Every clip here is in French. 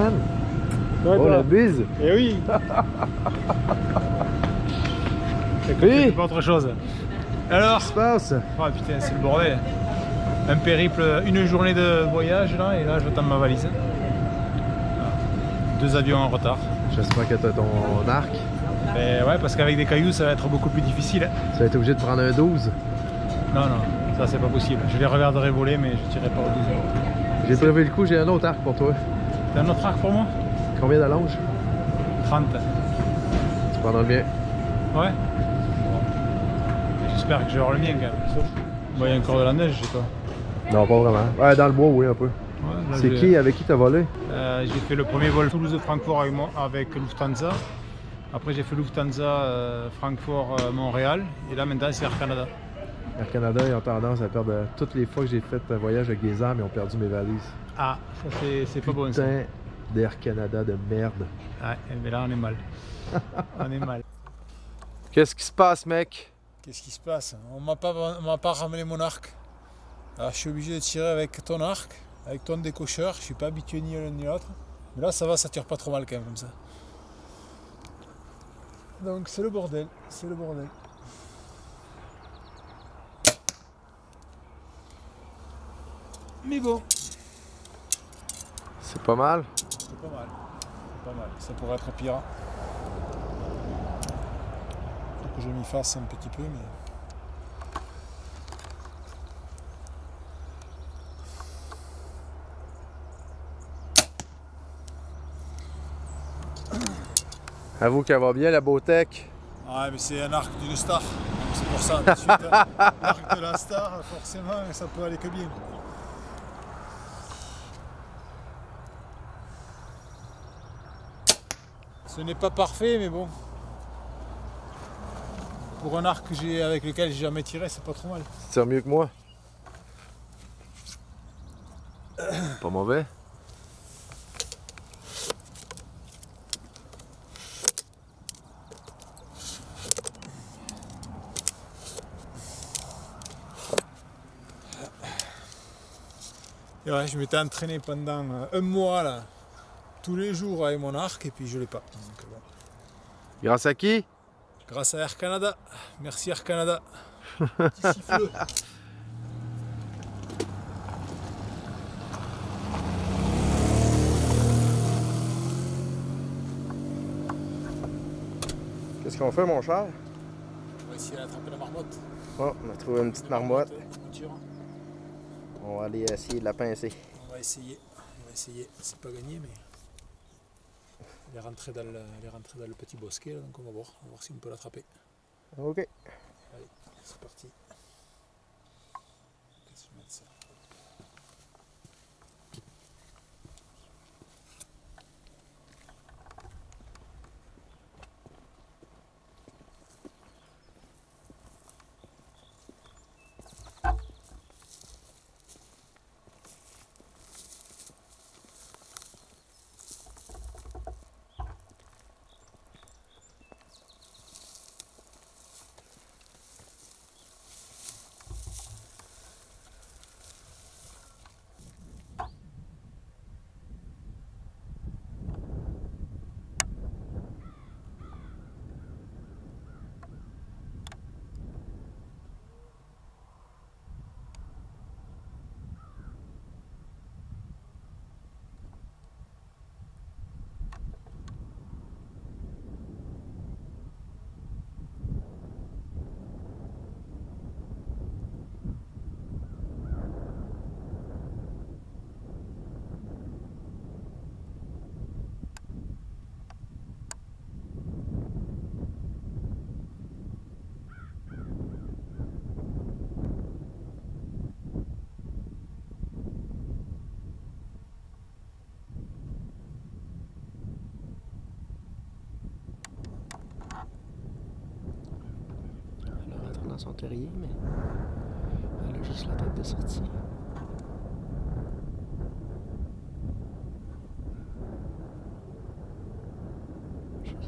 man? Ouais, Oh, la bise! Eh oui! Oui! Pas autre chose. Alors? Qu'est-ce qui se passe? Oh putain, c'est le bordel. Un périple, une journée de voyage là, et là j'attends ma valise. Voilà. 2 avions en retard. J'espère que t'as ton arc. Ben ouais, parce qu'avec des cailloux ça va être beaucoup plus difficile. Hein. Tu vas être obligé de prendre un 12. Non, non, ça c'est pas possible. Je les regarderai voler, mais je tirerai pas au 12. J'ai prévu le coup, j'ai un autre arc pour toi. T'as un autre arc pour moi? Combien d'allonge? 30. Tu prendras le mien. Ouais? Bon. J'espère que je vais avoir le mien quand même. Bon, il y a encore de la neige, je sais pas. Non, pas vraiment. Ouais, dans le bois, oui, un peu. Ouais, là, C'est qui? Avec qui t'as volé? J'ai fait le premier vol Toulouse-Francfort avec Lufthansa. Après j'ai fait Lufthansa Francfort-Montréal. Et là maintenant c'est Air Canada. Air Canada, ils ont tendance à perdre. Toutes les fois que j'ai fait un voyage avec des armes, ils ont perdu mes valises. Ah, ça c'est pas bon ça. Putain d'Air Canada de merde. Ouais, mais là on est mal. On est mal. Qu'est-ce qui se passe, mec? Qu'est-ce qui se passe? On m'a pas ramené mon arc. Alors je suis obligé de tirer avec ton arc, avec ton décocheur. Je suis pas habitué ni l'un ni l'autre. Mais là ça va, ça tire pas trop mal quand même comme ça. Donc c'est le bordel, c'est le bordel. Mais bon, C'est pas mal. c'est pas mal. C'est pas mal. Ça pourrait être pire. Faut que je m'y fasse un petit peu, mais. Avoue qu'elle va bien, la Bowtech. Ah, mais c'est un arc d'une star. C'est pour ça, tout de suite, l'arc de la star, forcément, ça peut aller que bien. Ce n'est pas parfait, mais bon. Pour un arc avec lequel j'ai jamais tiré, c'est pas trop mal. Tu tires mieux que moi. Pas mauvais. Et ouais, je m'étais entraîné pendant un mois là, tous les jours avec mon arc et puis je l'ai pas. Donc, bon. Grâce à qui? Grâce à Air Canada. Merci Air Canada. Petit siffleux. Qu'est-ce qu'on fait, mon cher? On va essayer d'attraper la marmotte. Oh, on a trouvé une petite marmotte. On tire. On va aller essayer de la pincer. On va essayer. C'est pas gagné, mais elle est rentrée dans le petit bosquet, là, donc on va voir si on peut l'attraper. Ok. Allez, c'est parti. Qu'est-ce que je vais mettre ça? Dans son terrier, mais elle a juste la tête de sortie. Je sais pas.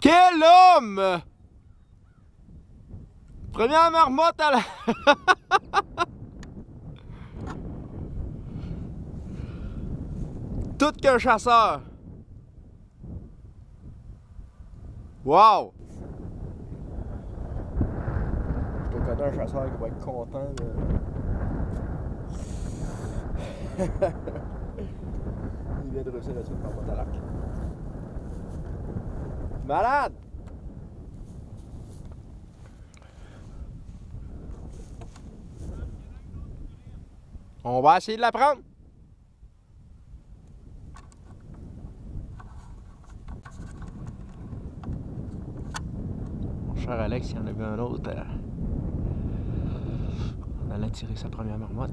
Quel homme! Première marmotte à la... Tout qu'un chasseur. Wow! Je te connais un chasseur qui va être content de... Il vient de réussir là-dessus par marmotte à l'arc. Malade! On va essayer de la prendre. Mon cher Alex, il y en a vu un autre. On allait tirer sa première marmotte.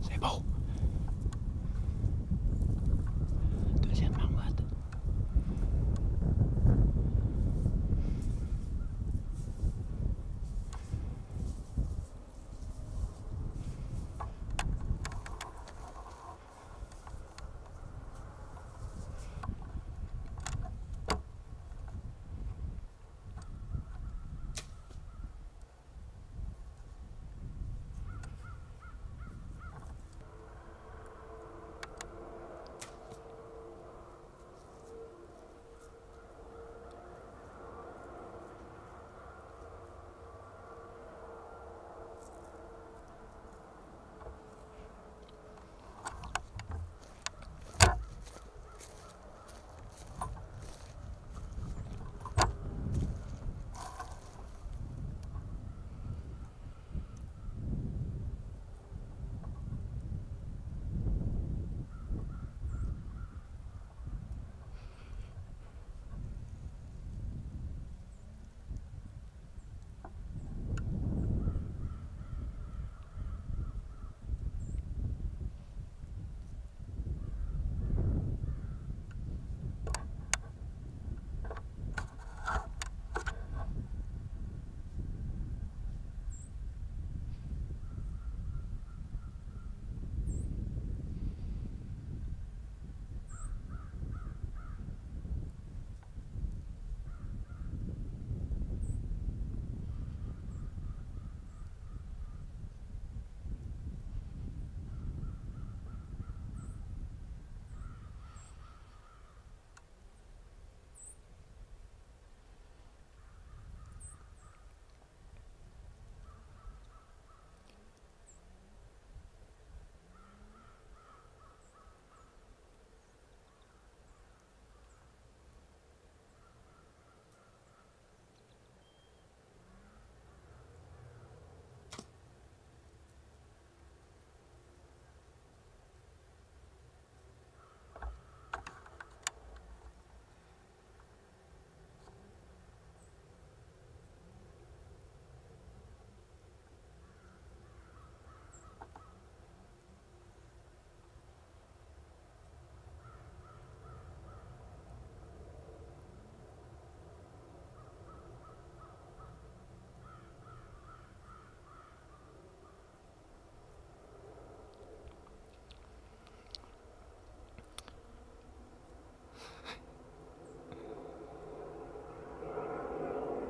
C'est beau. Deuxième marmotte.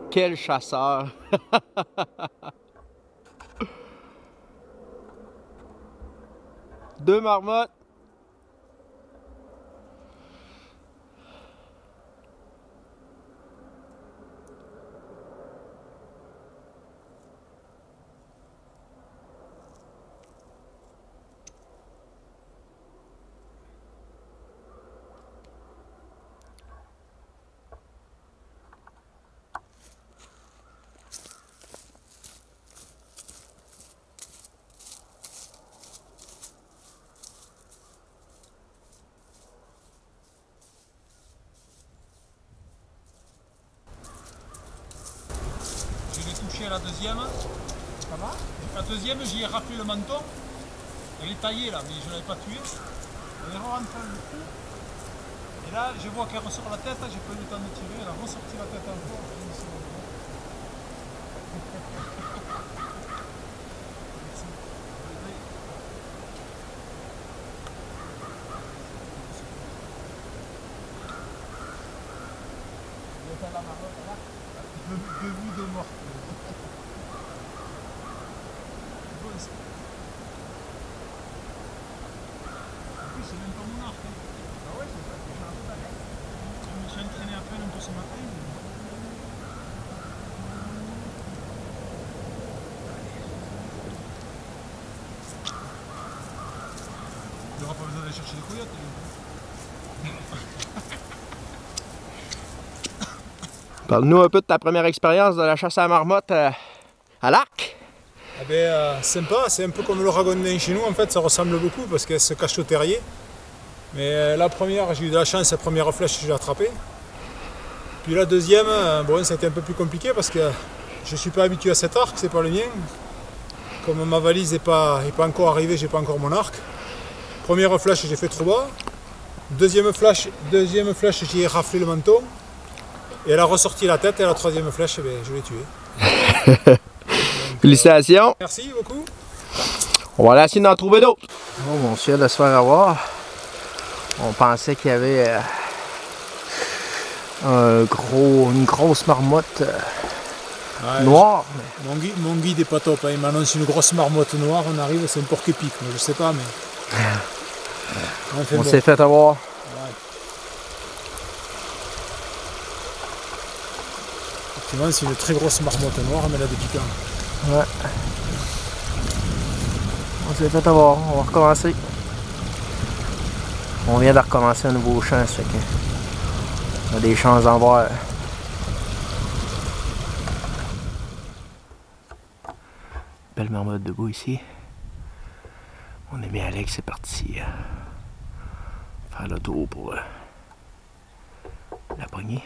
Quel chasseur! Deux marmottes. À la deuxième, ça va? La deuxième, j'y ai raflé le menton. Elle est taillée là, mais je ne l'avais pas tuée. Elle est rentrée le cou. Et là, je vois qu'elle ressort la tête. J'ai pas eu le temps de tirer. Elle a ressorti la tête encore. Debout de mort. En plus, c'est même pas mon arc. Ah ouais, c'est ça. Je me suis entraîné à peine un peu ce matin. Il n'aura pas besoin d'aller chercher des coyotes. Parle-nous un peu de ta première expérience de la chasse à la marmotte à l'arc. Eh ben, sympa, c'est un peu comme le ragondin chez nous, en fait, ça ressemble beaucoup parce qu'elle se cache au terrier. Mais la première, j'ai eu de la chance, la première flèche, je l'ai attrapée. Puis la deuxième, bon, ça a été un peu plus compliqué parce que je ne suis pas habitué à cet arc, c'est pas le mien. Comme ma valise n'est pas encore arrivée, j'ai pas encore mon arc. Première flèche, j'ai fait trop bas. Deuxième flèche, j'y ai raflé le menton. Et elle a ressorti la tête et la troisième flèche, ben, je l'ai tuée. Félicitations. Merci beaucoup. On va aller essayer d'en trouver d'autres. Oh mon Dieu, de se faire avoir. On pensait qu'il y avait une grosse marmotte noire. Mais... Mon guide est pas top, hein. Il m'annonce une grosse marmotte noire, on arrive, c'est un porc-épic, je sais pas, mais... On s'est fait avoir. Ouais. Effectivement, c'est une très grosse marmotte noire, mais elle a des piquants. Ouais. On s'est fait avoir, on va recommencer. On vient de recommencer un nouveau champ, ça fait que on a des chances d'en voir. Belle marmotte debout ici. Mon ami Alex c'est parti faire le tour pour la poignée.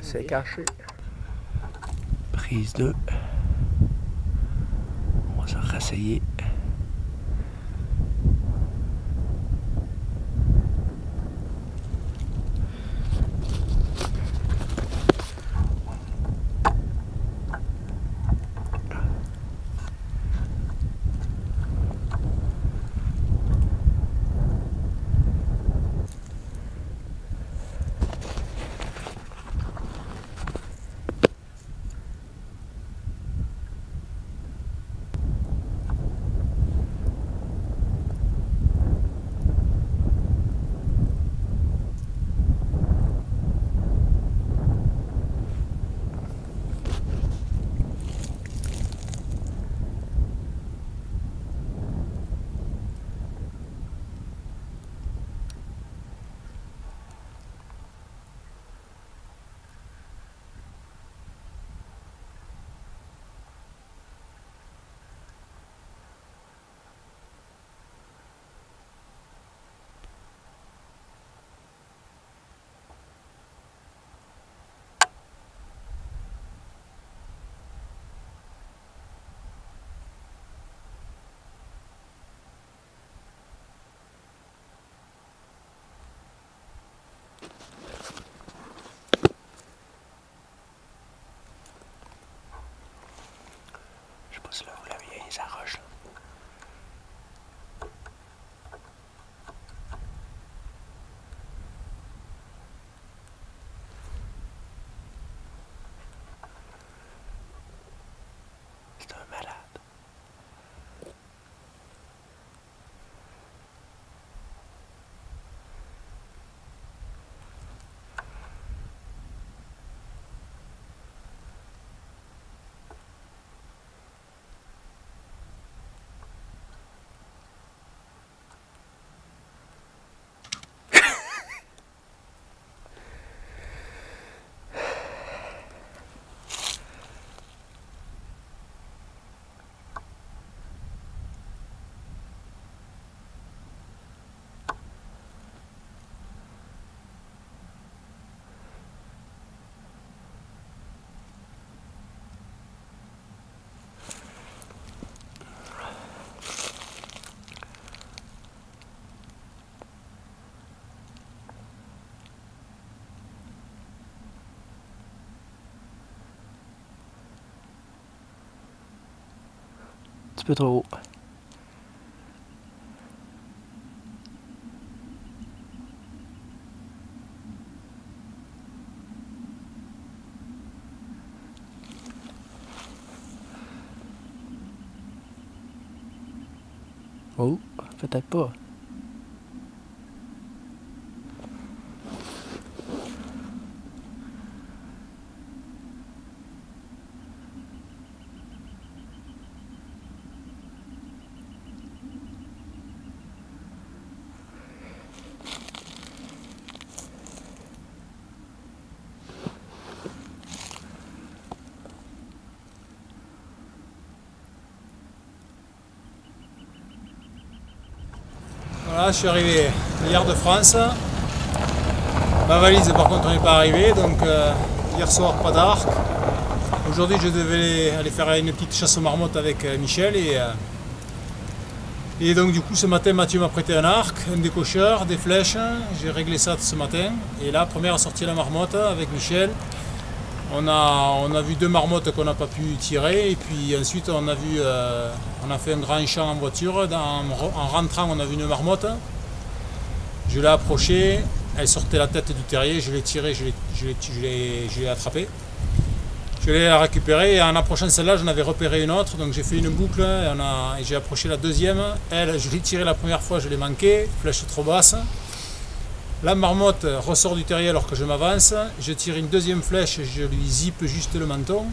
C'est caché. Prise 2. On va se rasseyer. C'est là où la vieille s'arroche. C'est un malade. Un petit peu trop haut. Oh, peut-être pas. Voilà, je suis arrivé hier de France. Ma valise par contre n'est pas arrivée, donc hier soir pas d'arc. Aujourd'hui je devais aller faire une petite chasse aux marmottes avec Michel et donc du coup ce matin Mathieu m'a prêté un arc, un décocheur, des flèches, j'ai réglé ça ce matin et là première sortie à la marmotte avec Michel. On a vu 2 marmottes qu'on n'a pas pu tirer et puis ensuite on a fait un grand champ en voiture. En rentrant on a vu une marmotte, je l'ai approchée, elle sortait la tête du terrier, je l'ai tirée, je l'ai attrapée. Je l'ai récupérée et en approchant celle-là j'en avais repéré une autre, donc j'ai fait une boucle et j'ai approché la deuxième. Elle, je l'ai tirée la première fois, je l'ai manqué, flèche trop basse. La marmotte ressort du terrier alors que je m'avance, je tire une deuxième flèche, je lui zippe juste le menton.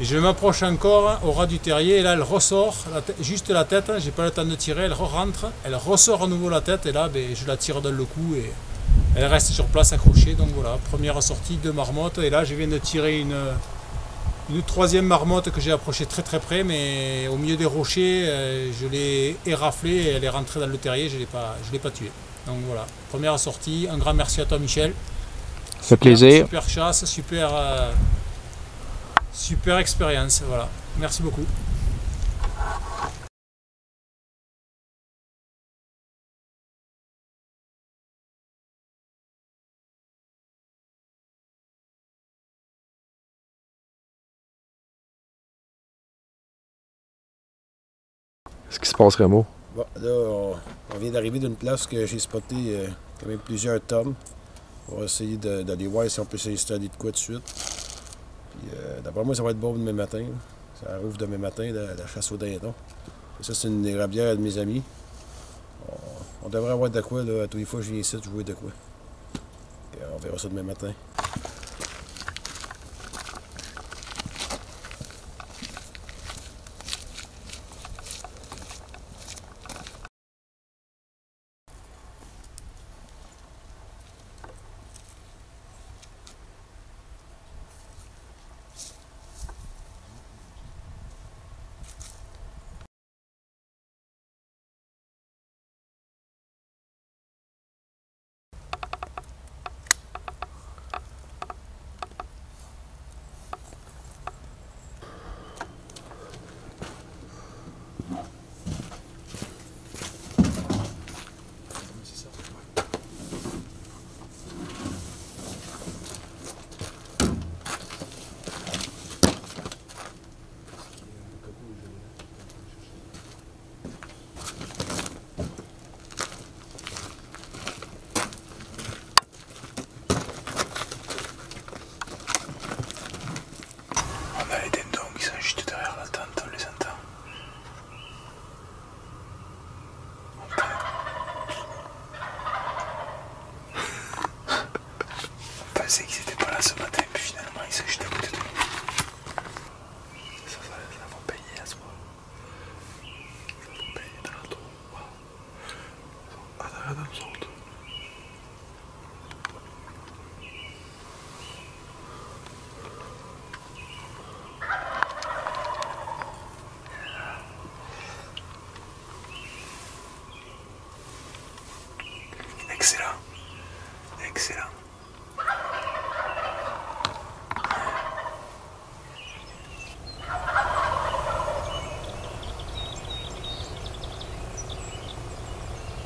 Et je m'approche encore au ras du terrier et là elle ressort, juste la tête, j'ai pas le temps de tirer, elle rentre, elle ressort à nouveau la tête et là je la tire dans le cou et elle reste sur place accrochée. Donc voilà, première sortie de marmotte et là je viens de tirer une troisième marmotte que j'ai approchée très très près mais au milieu des rochers, je l'ai éraflée et elle est rentrée dans le terrier, je l'ai pas tuée. Donc voilà, première sortie, un grand merci à toi Michel. fait plaisir. Super chasse, super expérience, voilà. Merci beaucoup. Qu'est-ce qui se passe, Remo? Bon, là, on vient d'arriver d'une place que j'ai spoté quand même plusieurs tomes. On va essayer d'aller voir si on peut s'installer de quoi de suite. Puis, d'après moi, ça va être bon demain matin. Ça rouvre demain matin, la chasse au dindon. Et ça, c'est une érablière de mes amis. On devrait avoir de quoi, là. À tous les fois que je viens ici, je vois de quoi. Et on verra ça demain matin. pensais qu'ils étaient pas là ce matin, puis finalement ils sont juste à côté de nous. Ça va payer à ce moment. Ça va payer dans la tour. Wow. À derrière de nous autres. Excellent. Excellent.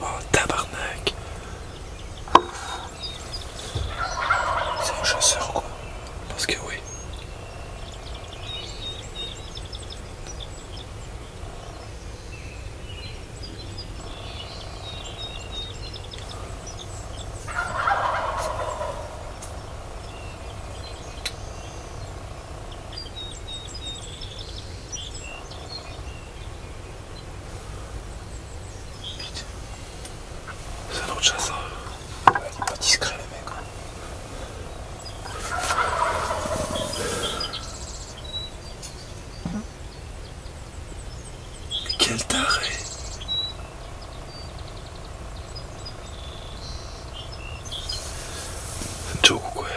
Oh, tabarnak. C'est un chasseur, quoi. Parce que oui. C'est un autre chasseur. Il est pas discret, le mec. Hein. Mais quel taré. C'est une joke ou quoi?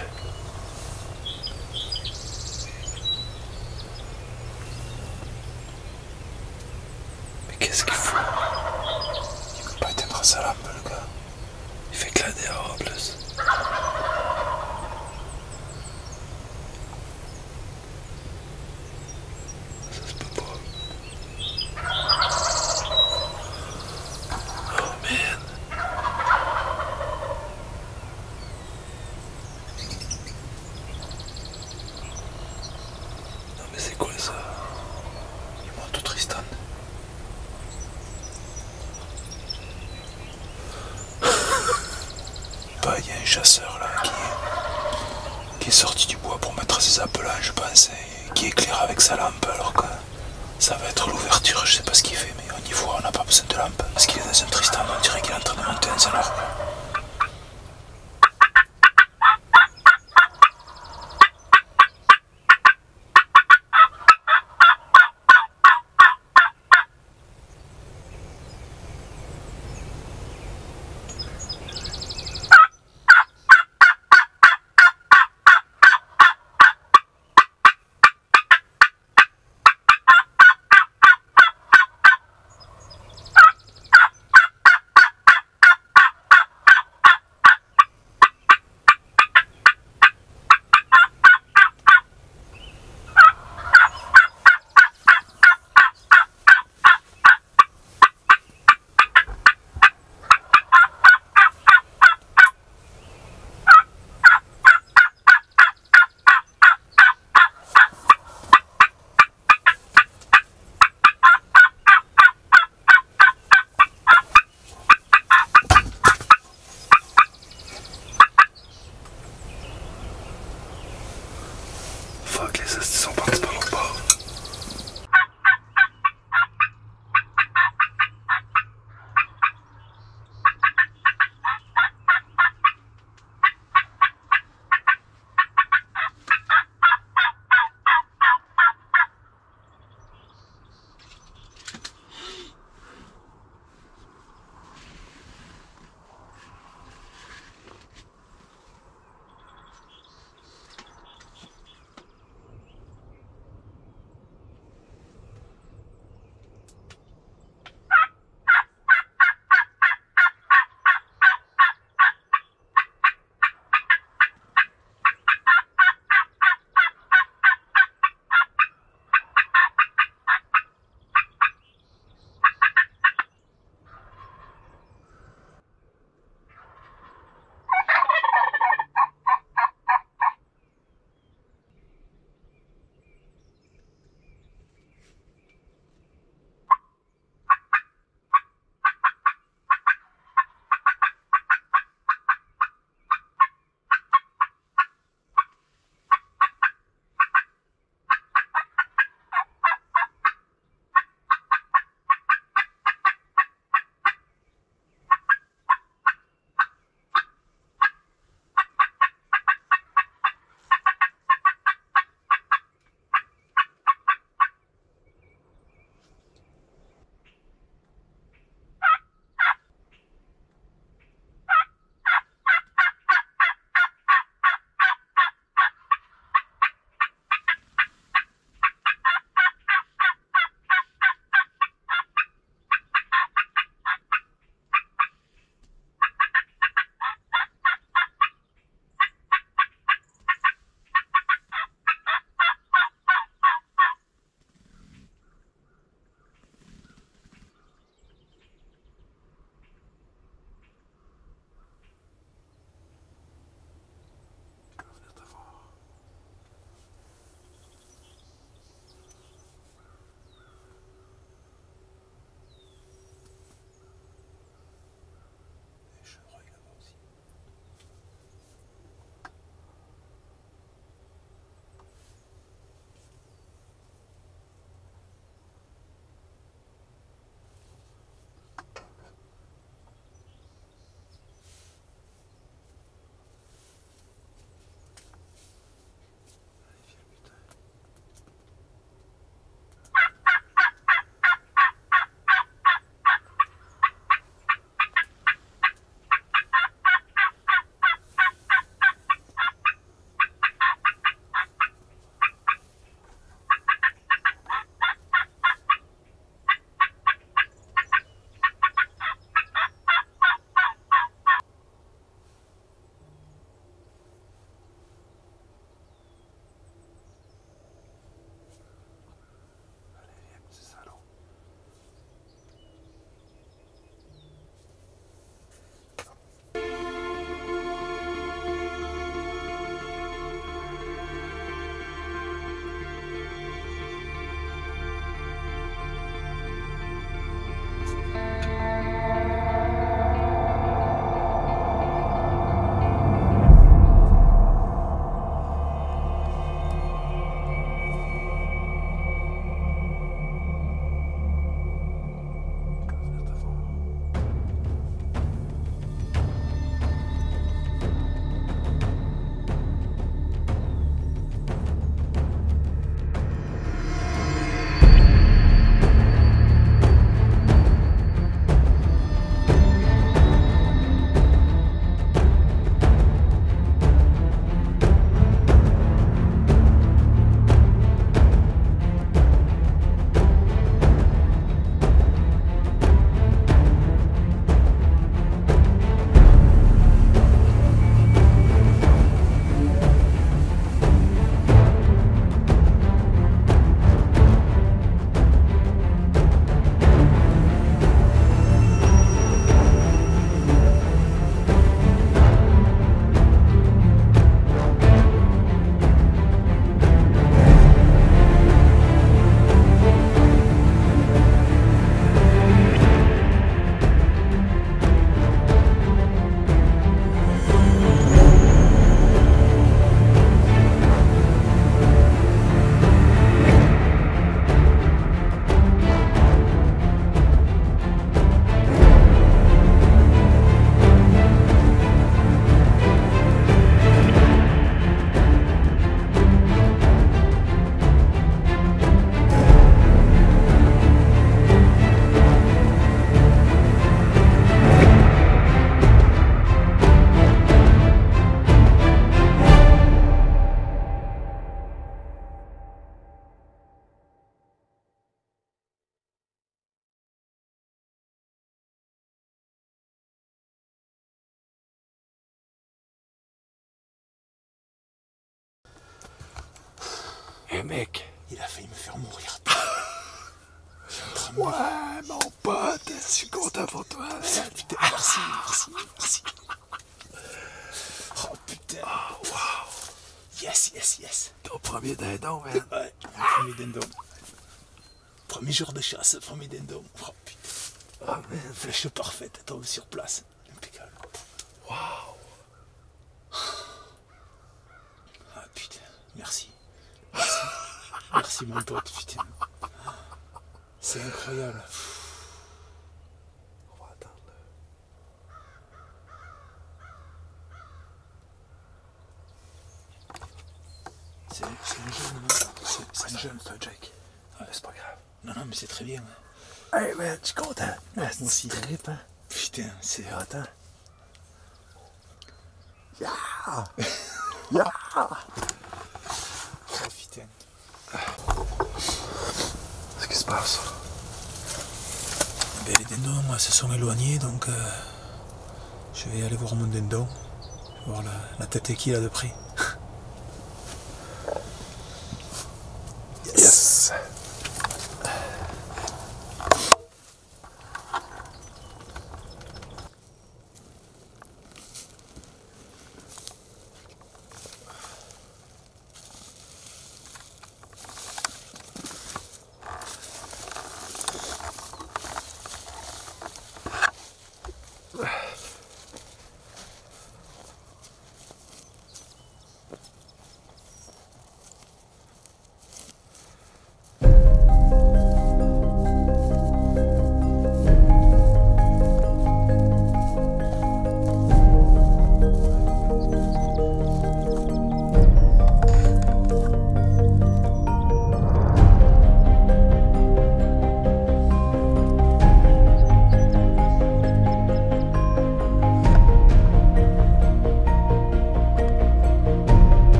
Mais qu'est-ce qu'il fout? Il peut pas éteindre sa lampe, le gars. Il fait que la dehors en plus. Ça se peut pas. Oh man. Non mais c'est quoi ça? Il monte au Tristan. Bah, il y a un chasseur là qui est sorti du bois pour mettre ses appelants, je pense, et qui éclaire avec sa lampe alors que ça va être l'ouverture, je sais pas ce qu'il fait, mais on y voit, on n'a pas besoin de lampe. Parce qu'il est dans un Tristan, on dirait qu'il est en train de monter un salor. Eh mec, il a failli me faire mourir. Ouais, mon pote, je suis content pour toi. Putain, merci, merci, merci. Oh putain. Oh, wow. Yes, yes, yes. Ton premier dindon, man. Ouais, premier dindon. Premier jour de chasse, premier dindon. Oh putain. Oh, man. Flèche parfaite, elle tombe sur place. Impeccable. Wow. Ah putain, merci. Merci, merci mon pote, putain. C'est incroyable. On va attendre. C'est un jeune, hein. C'est un jeune. C'est un Jake. Ouais. C'est pas grave. Non, non, mais c'est très bien. Hey man, je suis content. Moi aussi. Trip, hein? Putain, c'est... Attends. Yeah! Yeah! Oh putain. Qu'est-ce qui se passe? Ben, les dindons, moi, se sont éloignés, donc je vais aller voir mon dindon. Je vais voir la tête qu'il a de près. Yes!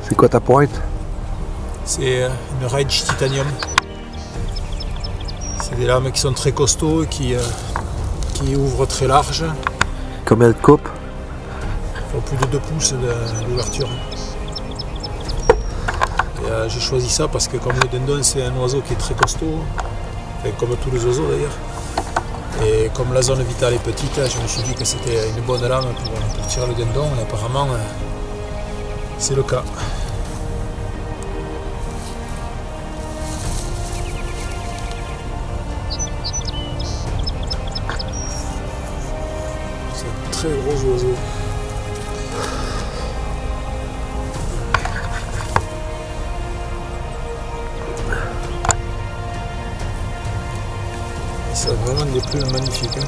C'est quoi ta pointe? C'est une Rage Titanium. C'est des lames qui sont très costauds et qui ouvrent très large. Combien de coupe? Ils font plus de 2 pouces d'ouverture. J'ai choisi ça parce que comme le dindon c'est un oiseau qui est très costaud, enfin, comme tous les oiseaux d'ailleurs, et comme la zone vitale est petite, je me suis dit que c'était une bonne lame pour tirer le dindon et apparemment c'est le cas. C'est un très gros oiseau. C'est vraiment des plumes magnifiques. Hein.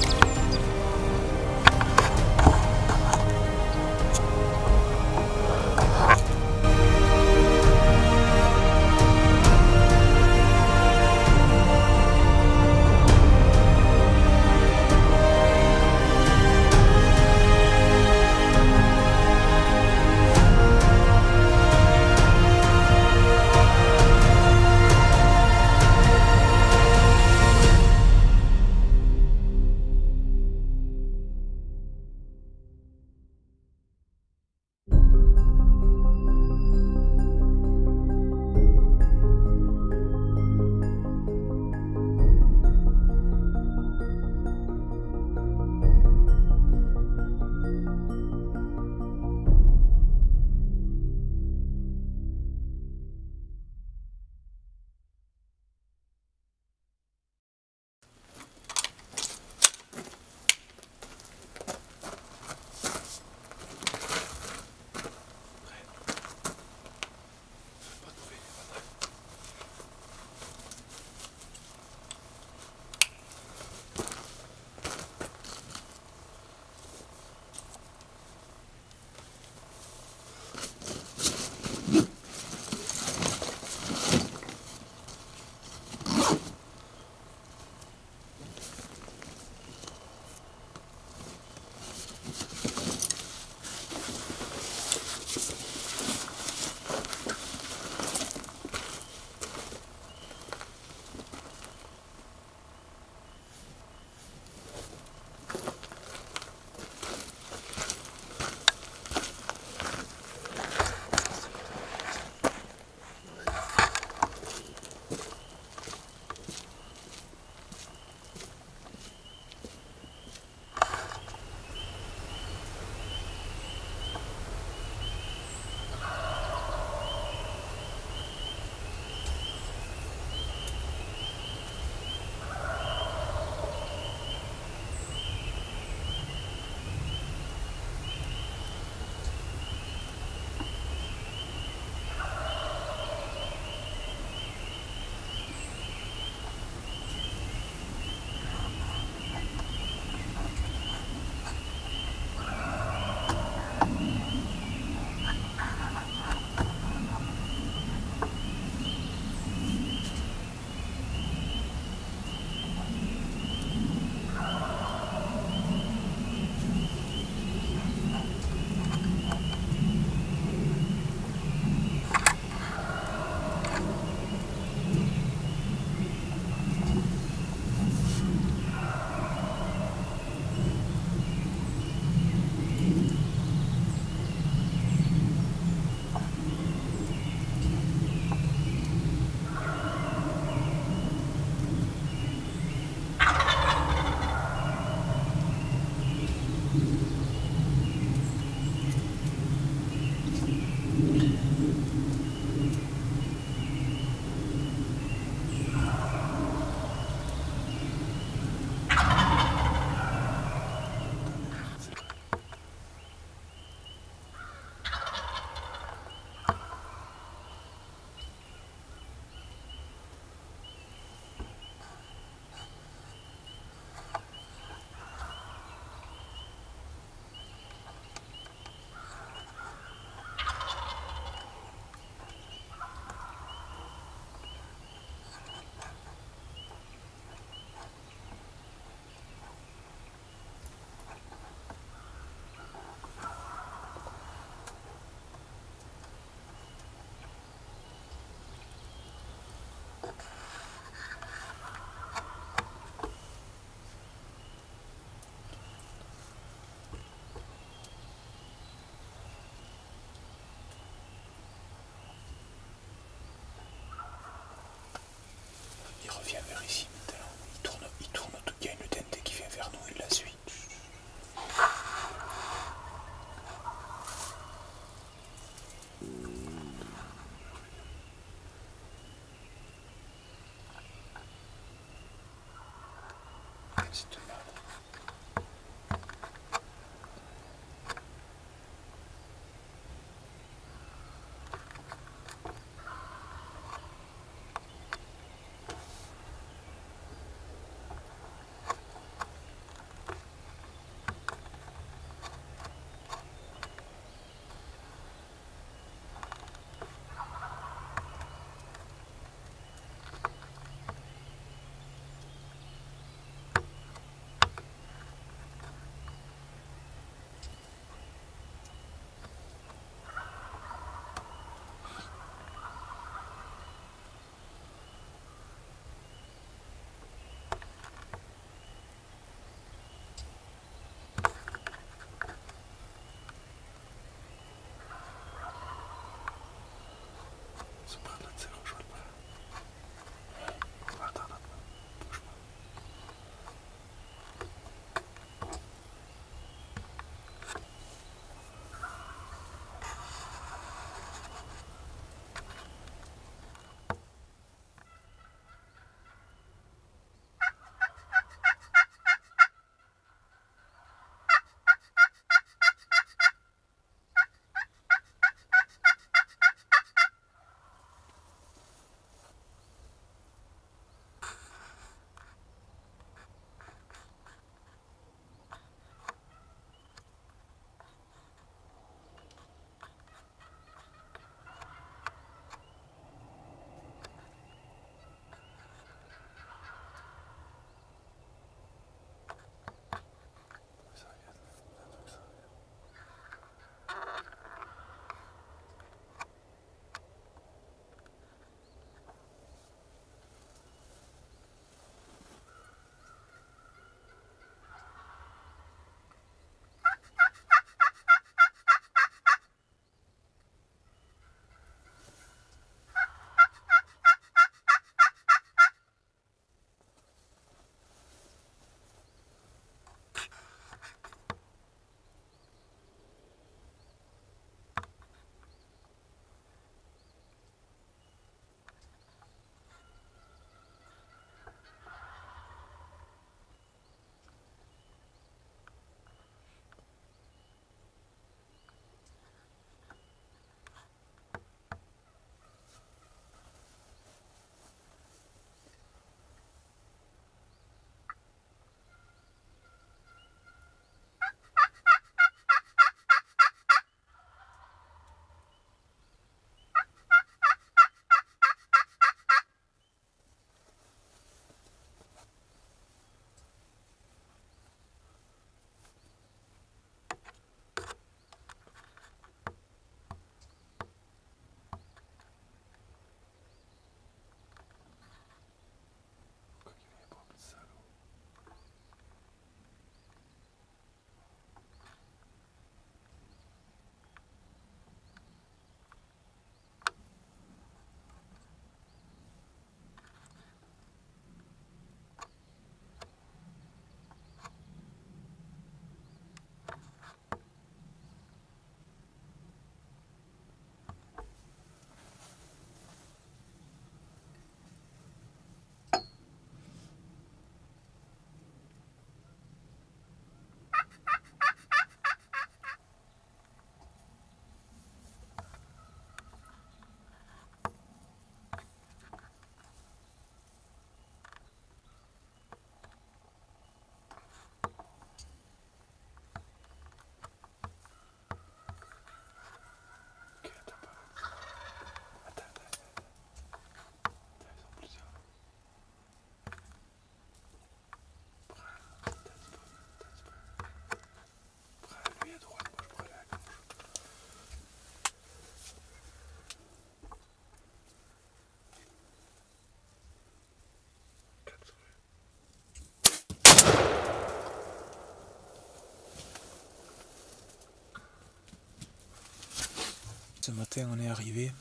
Ce matin on est arrivé.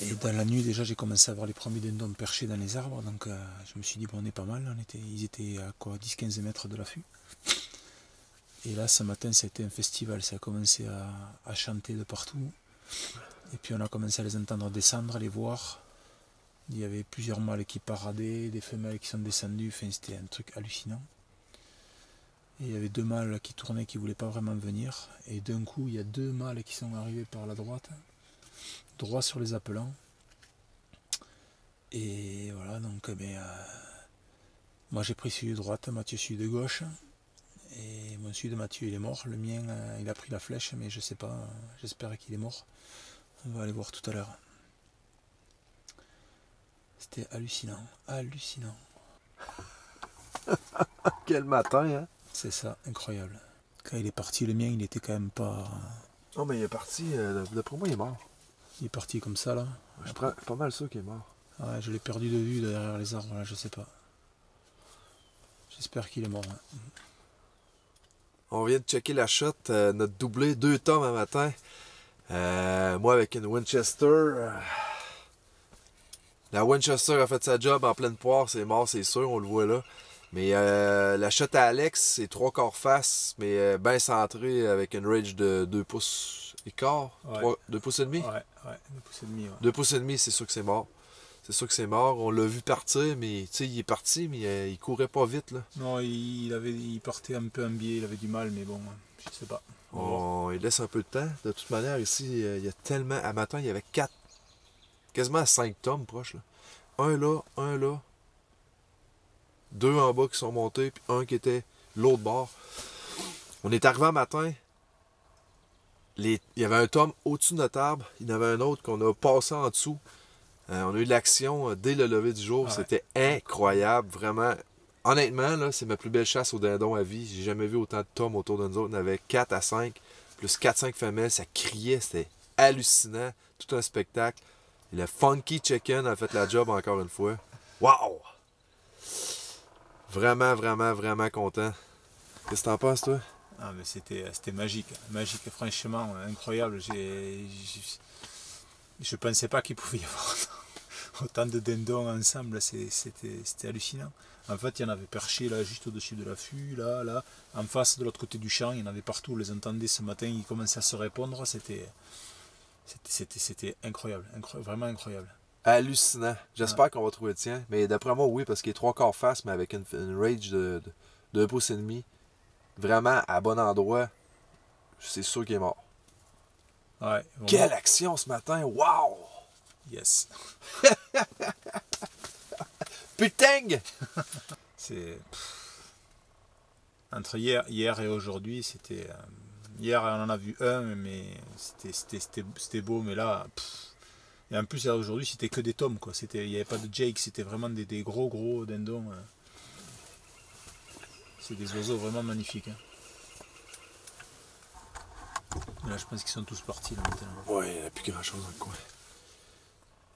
Et dans la nuit déjà j'ai commencé à voir les premiers dindons perchés dans les arbres. Donc je me suis dit bon on est pas mal. Ils étaient à quoi 10-15 mètres de l'affût. Et là ce matin c'était un festival. Ça a commencé à chanter de partout. Et puis on a commencé à les entendre descendre, à les voir. Il y avait plusieurs mâles qui paradaient, des femelles qui sont descendues. Enfin c'était un truc hallucinant. Et il y avait 2 mâles qui tournaient, qui ne voulaient pas vraiment venir. Et d'un coup, il y a 2 mâles qui sont arrivés par la droite, droit sur les appelants. Et voilà, donc moi j'ai pris celui de droite, Mathieu celui de gauche. Et mon celui de Mathieu il est mort. Le mien, il a pris la flèche, mais je sais pas, j'espère qu'il est mort. On va aller voir tout à l'heure. C'était hallucinant, hallucinant. Quel matin, hein? C'est ça, incroyable. Quand il est parti, le mien, il était quand même pas... Non, mais il est parti, d'après moi, il est mort. Il est parti comme ça, là. Je suis pas mal sûr qu'il est mort. Ouais, je l'ai perdu de vue derrière les arbres, là, je sais pas. J'espère qu'il est mort. Hein. On vient de checker la shot, notre doublé, 2 tomes un matin. Moi, avec une Winchester... La Winchester a fait sa job en pleine poire, c'est mort, c'est sûr, on le voit là. Mais la shot à Alex, c'est 3/4 face, mais bien centré avec une range de 2 pouces et quart. Ouais. 2 pouces et demi? Ouais, 2 pouces et demi. Ouais. 2 pouces et demi, c'est sûr que c'est mort. C'est sûr que c'est mort. On l'a vu partir, mais tu sais, il est parti, mais il courait pas vite, là. Non, il partait un peu en biais, il avait du mal, mais bon, je sais pas. Il laisse un peu de temps. De toute manière, ici, il y a tellement... À matin, il y avait 4, quasiment 5 tomes proches, là. Un là. 2 en bas qui sont montés, puis un qui était l'autre bord. On est arrivé un matin, il y avait un tome au-dessus de notre arbre, il y en avait un autre qu'on a passé en dessous. On a eu de l'action dès le lever du jour, c'était incroyable, vraiment. Honnêtement, là, c'est ma plus belle chasse au dindon à vie. J'ai jamais vu autant de tomes autour de nous autres. On avait 4 à 5, plus 4-5 femelles, ça criait, c'était hallucinant, tout un spectacle. Et le Funky Chicken a fait la job encore une fois. Wow! Vraiment, vraiment, vraiment content. Qu'est-ce que t'en penses, toi? Ah, mais c'était magique. Magique, franchement, incroyable. Je pensais pas qu'il pouvait y avoir autant de dindons ensemble. C'était hallucinant. En fait, il y en avait perché là, juste au-dessus de l'affût, là. En face, de l'autre côté du champ, il y en avait partout. On les entendait ce matin, ils commençaient à se répondre. C'était incroyable, vraiment incroyable. Hallucinant. J'espère qu'on va trouver le tien. Mais d'après moi, oui, parce qu'il est 3/4 face, mais avec une range de 2 pouces et demi. Vraiment à bon endroit. C'est sûr qu'il est mort. Ouais, quelle action ce matin! Wow! Yes! Putain! C'est... Entre hier et aujourd'hui, c'était... Hier, on en a vu un, mais c'était beau, mais là... Et en plus, aujourd'hui, c'était que des tomes, quoi. Il n'y avait pas de Jake, c'était vraiment des gros dindons. C'est des oiseaux vraiment magnifiques. Hein. Là, je pense qu'ils sont tous partis, là, maintenant. Ouais, il n'y a plus grand-chose dans le coin.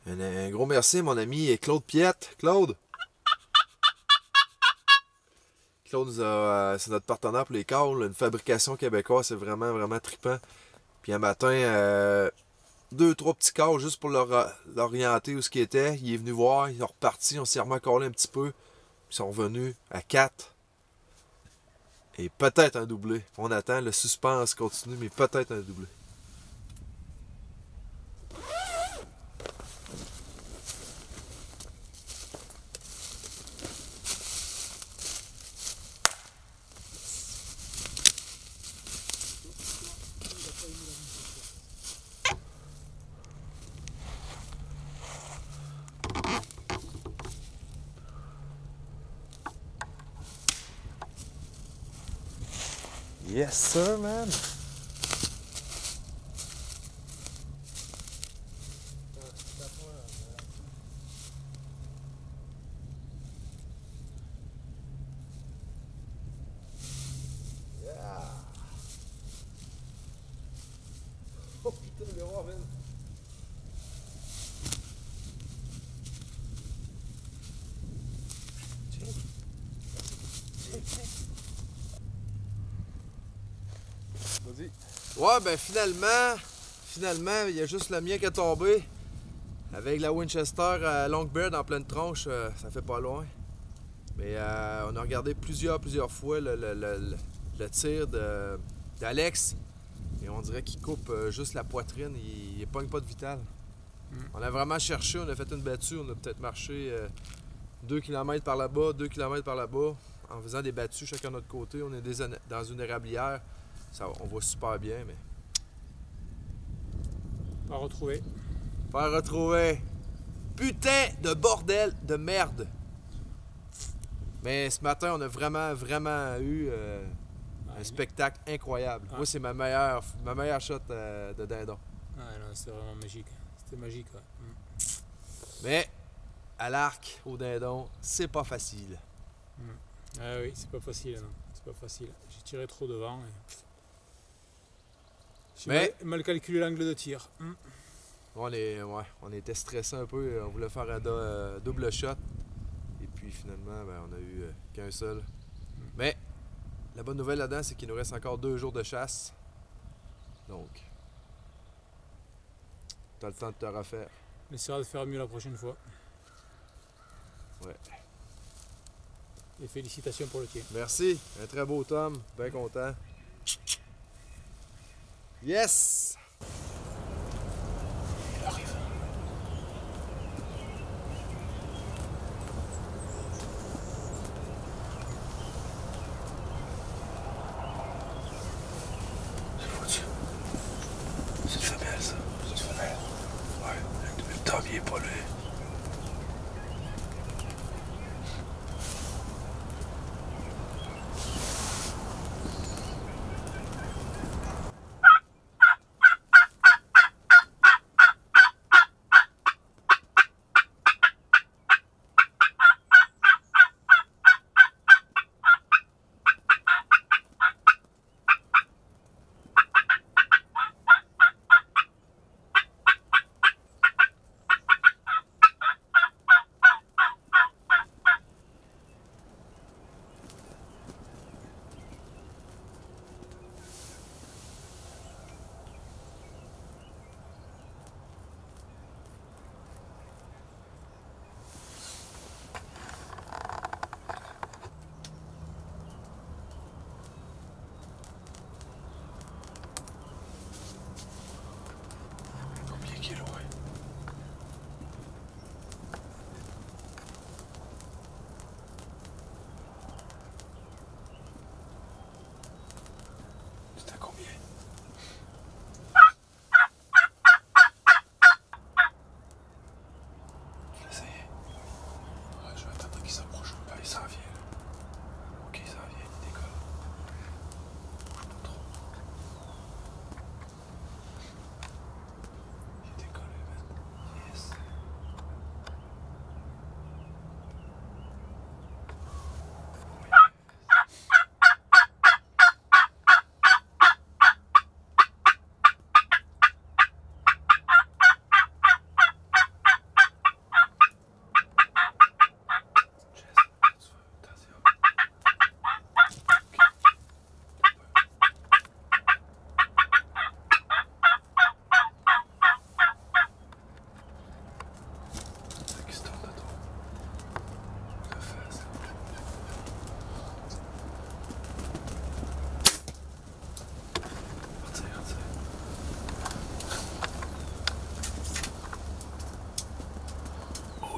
Un gros merci, mon ami Claude Piette. Claude! Claude, c'est notre partenaire pour les calls. Une fabrication québécoise, c'est vraiment, vraiment trippant. Puis un matin... 2-3 petits calls juste pour l'orienter où ce qui était. Il est venu voir, il est reparti, on s'est remis un petit peu. Ils sont revenus à 4. Et peut-être un doublé. On attend, le suspense continue, mais peut-être un doublé. Yes, sir, man. Yeah. Oh putain, le miroir, man. Ouais, ben finalement, finalement, il y a juste le mien qui est tombé. Avec la Winchester Longbeard en pleine tronche, ça fait pas loin. Mais on a regardé plusieurs fois le tir d'Alex. Et on dirait qu'il coupe juste la poitrine, il pogne pas de vital. On a vraiment cherché, on a fait une battue, on a peut-être marché 2 km par là-bas, 2 km par là-bas, en faisant des battues chacun de notre côté. On est dans une érablière, on voit super bien, mais... Pas retrouvé. Pas retrouvé. Putain de bordel de merde. Mais ce matin, on a vraiment eu un spectacle incroyable. Moi, c'est ma meilleure shot de dindon. Ah non, c'était vraiment magique. C'était magique, ouais. Mais à l'arc, au dindon, c'est pas facile. Ah oui, c'est pas facile, non. C'est pas facile. J'ai tiré trop devant. J'ai mal calculé l'angle de tir. On était stressé un peu. On voulait faire un double shot. Et puis finalement, on a eu qu'un seul. Mais la bonne nouvelle là-dedans, c'est qu'il nous reste encore 2 jours de chasse. Donc, t'as le temps de te refaire. On essaiera de faire mieux la prochaine fois. Ouais. Et félicitations pour le tir. Merci. Un très beau tome. Bien content. Yes! Il arrive. C'est foutu. C'est une femelle, ça. C'est une femelle. Ouais, le tablier pas lui.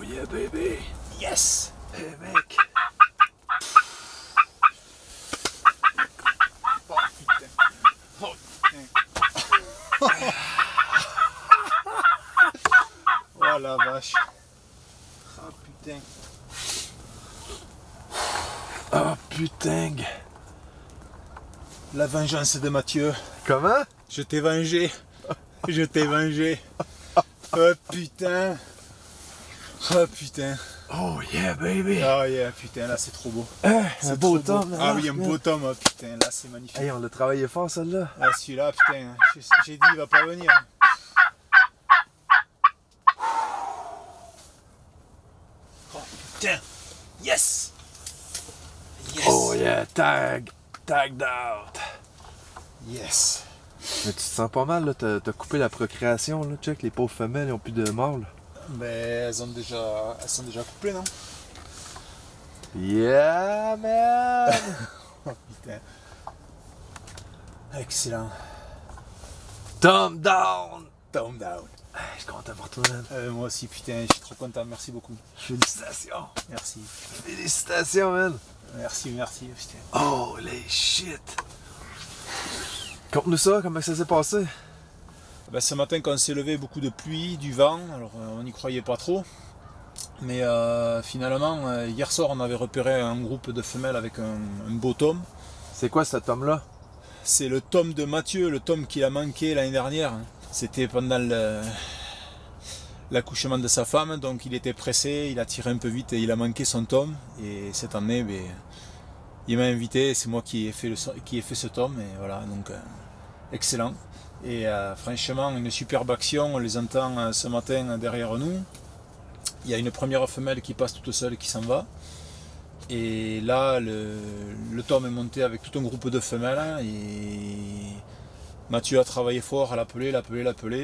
Yeah, baby. Yes. Hey, mec. Oh putain. Oh putain. Oh la vache. Oh putain. Oh putain. La vengeance de Mathieu. Comment? Je t'ai vengé. Je t'ai vengé. Oh putain. Oh putain. Oh yeah, baby. Oh yeah, putain, là c'est trop beau. Un beau tome. Ah oui, un beau tome, oh, putain, là c'est magnifique. Hey, on l'a travaillé fort, celle-là. Ah celui-là, putain, j'ai dit il va pas venir. Oh putain. Yes. Yes. Oh yeah, tagged out. Yes. Mais tu te sens pas mal, là. T'as coupé la procréation, là. Check, les pauvres femelles, ils ont plus de mâles. Mais elles sont déjà couplées, non? Yeah, man! Oh putain. Excellent. Thumb down! Thumb down. Je suis content pour toi, man. Moi aussi, putain, je suis trop content. Merci beaucoup. Félicitations! Merci. Félicitations, man! Merci, putain. Holy shit! Conte-nous ça, comment ça s'est passé? Ben, ce matin, quand on s'est levé, beaucoup de pluie, du vent, alors on n'y croyait pas trop. Mais finalement, hier soir, on avait repéré un groupe de femelles avec un beau tome. C'est quoi cet homme-là? C'est le tome de Mathieu, le tome qu'il a manqué l'année dernière. C'était pendant l'accouchement de sa femme, donc il était pressé, il a tiré un peu vite et il a manqué son tome. Et cette année, ben, il m'a invité, c'est moi qui ai fait ce tome, et voilà, donc excellent. Et franchement, une superbe action, on les entend ce matin derrière nous. Il y a une première femelle qui passe toute seule, qui s'en va. Et là, le tome est monté avec tout un groupe de femelles, et Mathieu a travaillé fort à l'appeler,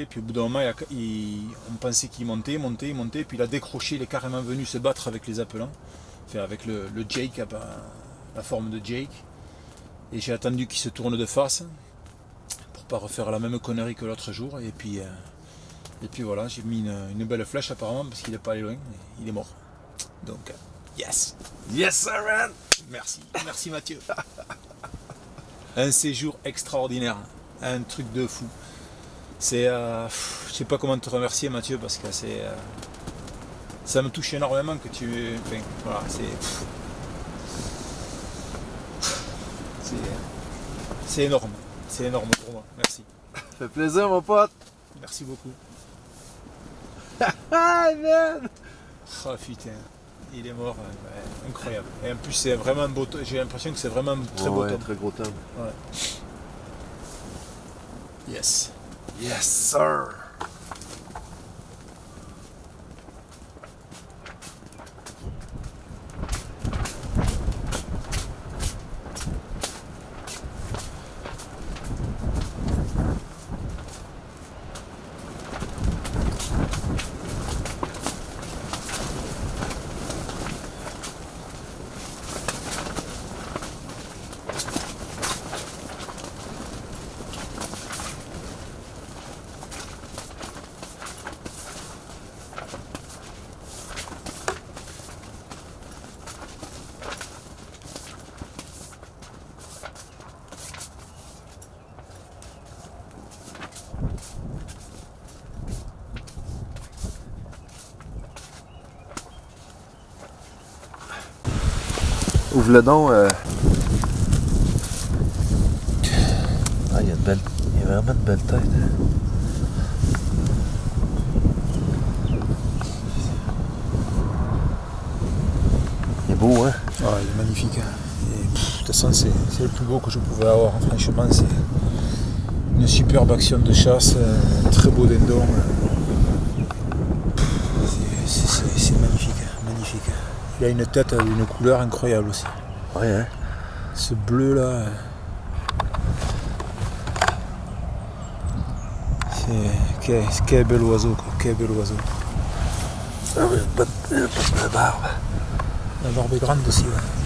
puis au bout d'un moment, on pensait qu'il montait, puis il a décroché, il est carrément venu se battre avec les appelants, enfin avec le Jake, la forme de Jake. Et j'ai attendu qu'il se tourne de face, pour pas refaire la même connerie que l'autre jour, et puis voilà, j'ai mis une belle flèche apparemment, parce qu'il n'est pas allé loin, il est mort. Donc, yes! Yes, sir, man! Merci Mathieu. Un séjour extraordinaire, un truc de fou. C'est, je sais pas comment te remercier Mathieu, parce que ça me touche énormément que tu, enfin, voilà, c'est énorme pour moi. Merci. Ça fait plaisir, mon pote. Merci beaucoup. Ah, man! Oh putain. Il est mort, ouais, incroyable. Et en plus, c'est vraiment un beau tome. J'ai l'impression que c'est vraiment un très beau tome. Très gros tome. Ouais. Yes. Yes, sir! Ouvre le don. Ah, il y a vraiment une belle tête. Il est beau, hein? Ah, il est magnifique. Et, de toute façon, c'est le plus beau que je pouvais avoir. Franchement, c'est une superbe action de chasse, un très beau dindon. C'est magnifique. Il a une tête, une couleur incroyable aussi. Ouais, hein? Ce bleu là. Quel bel oiseau, quoi. Quel bel oiseau. Ah oui, une bonne barbe. La barbe est grande aussi, ouais.